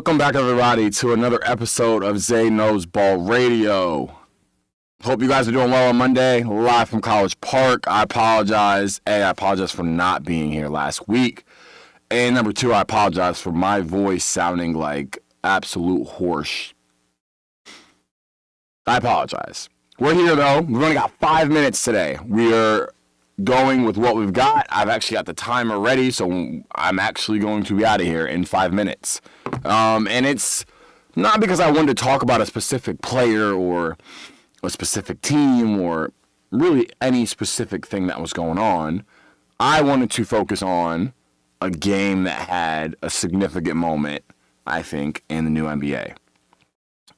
Welcome back, everybody, to another episode of Zay Knows Ball Radio. Hope you guys are doing well on Monday, live from College Park. I apologize. A, I apologize for not being here last week. And number two, I apologize for my voice sounding like absolute horse. I apologize. We're here, though. We've only got 5 minutes today. We are going with what we've got. I've actually got the timer ready, so I'm actually going to be out of here in 5 minutes. And it's not because I wanted to talk about a specific player or a specific team or really any specific thing that was going on. I wanted to focus on a game that had a significant moment, I think, in the new NBA.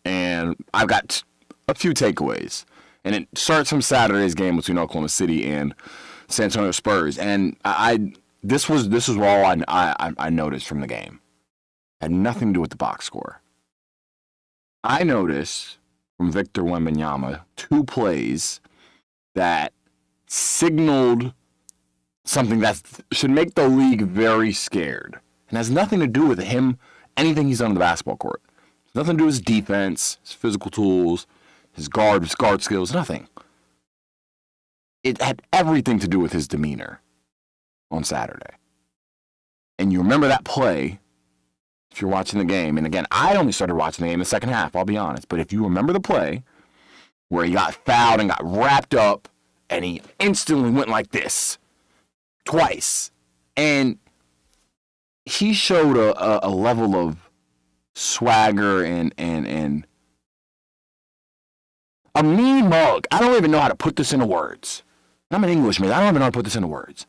And I've got a few takeaways. And it starts from Saturday's game between Oklahoma City and San Antonio Spurs. And this was all I noticed from the game. It had nothing to do with the box score. I noticed from Victor Wembanyama 2 plays that signaled something that should make the league very scared. And has nothing to do with him, anything he's done on the basketball court. It's nothing to do with his defense, his physical tools, his guard skills, nothing. It had everything to do with his demeanor on Saturday. And you remember that play if you're watching the game. And again, I only started watching the game in the second half, I'll be honest. But if you remember the play where he got fouled and got wrapped up and he instantly went like this twice. And he showed a level of swagger and a mean mug. I don't even know how to put this into words. I'm an Englishman. I don't even know how to put this into words.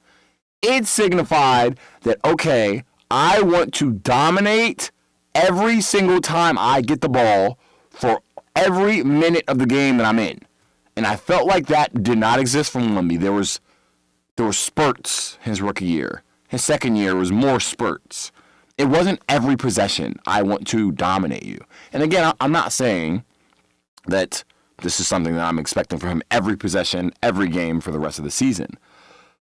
It signified that, okay, I want to dominate every single time I get the ball for every minute of the game that I'm in. And I felt like that did not exist from Wemby. There were spurts his rookie year. His second year was more spurts. It wasn't every possession, I want to dominate you. And again, I'm not saying that this is something that I'm expecting from him every possession, every game for the rest of the season.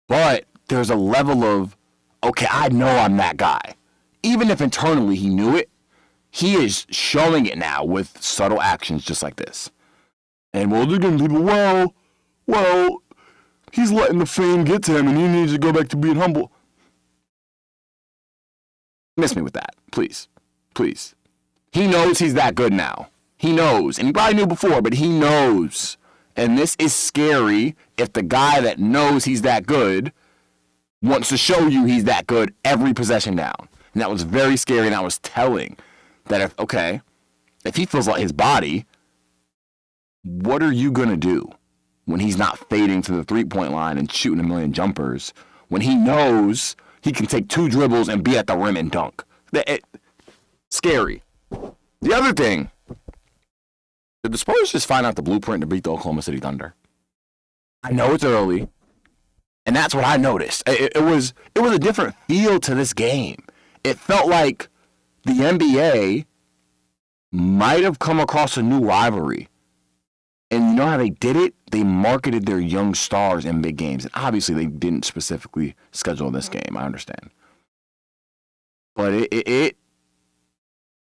But there's a level of, okay, I know I'm that guy. Even if internally he knew it, he is showing it now with subtle actions just like this. And well, they're going to people, well, he's letting the fame get to him and he needs to go back to being humble. Miss me with that, please. Please. He knows he's that good now. He knows. And he probably knew before, but he knows. And this is scary if the guy that knows he's that good wants to show you he's that good every possession down. And that was very scary, and that was telling that if he feels like his body, what are you going to do when he's not fading to the three-point line and shooting a million jumpers, when he knows he can take 2 dribbles and be at the rim and dunk? Scary. The other thing, did the Spurs just find out the blueprint to beat the Oklahoma City Thunder? I know it's early, and that's what I noticed. It was a different feel to this game. It felt like the NBA might have come across a new rivalry. And you know how they did it? They marketed their young stars in big games. And obviously they didn't specifically schedule this game, I understand. But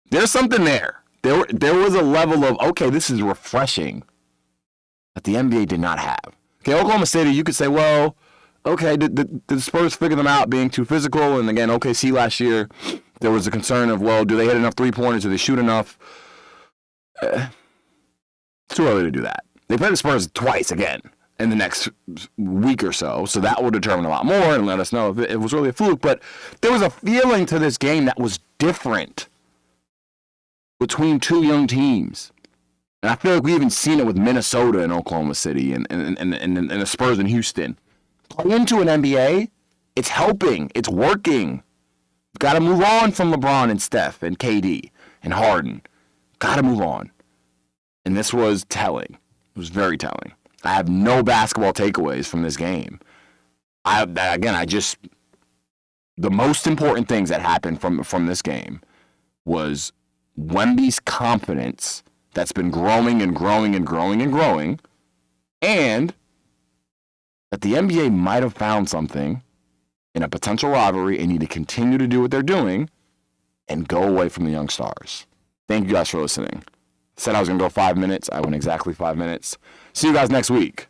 there's something there. There was a level of, okay, this is refreshing that the NBA did not have. Okay, Oklahoma City, you could say, well, okay, did the Spurs figure them out being too physical? And again, OKC last year, there was a concern of, well, do they hit enough three-pointers? Do they shoot enough? It's too early to do that. They play the Spurs twice again in the next week or so that will determine a lot more and let us know if it was really a fluke. But there was a feeling to this game that was different between 2 young teams. And I feel like we even seen it with Minnesota and Oklahoma City and the Spurs in Houston. Play into an NBA, it's helping. It's working. Got to move on from LeBron and Steph and KD and Harden. Got to move on. And this was telling. It was very telling. I have no basketball takeaways from this game. The most important things that happened from this game was Wemby's confidence that's been growing and growing and growing and growing, and that the NBA might have found something in a potential rivalry and need to continue to do what they're doing and go away from the young stars. Thank you guys for listening. Said I was going to go 5 minutes. I went exactly 5 minutes. See you guys next week.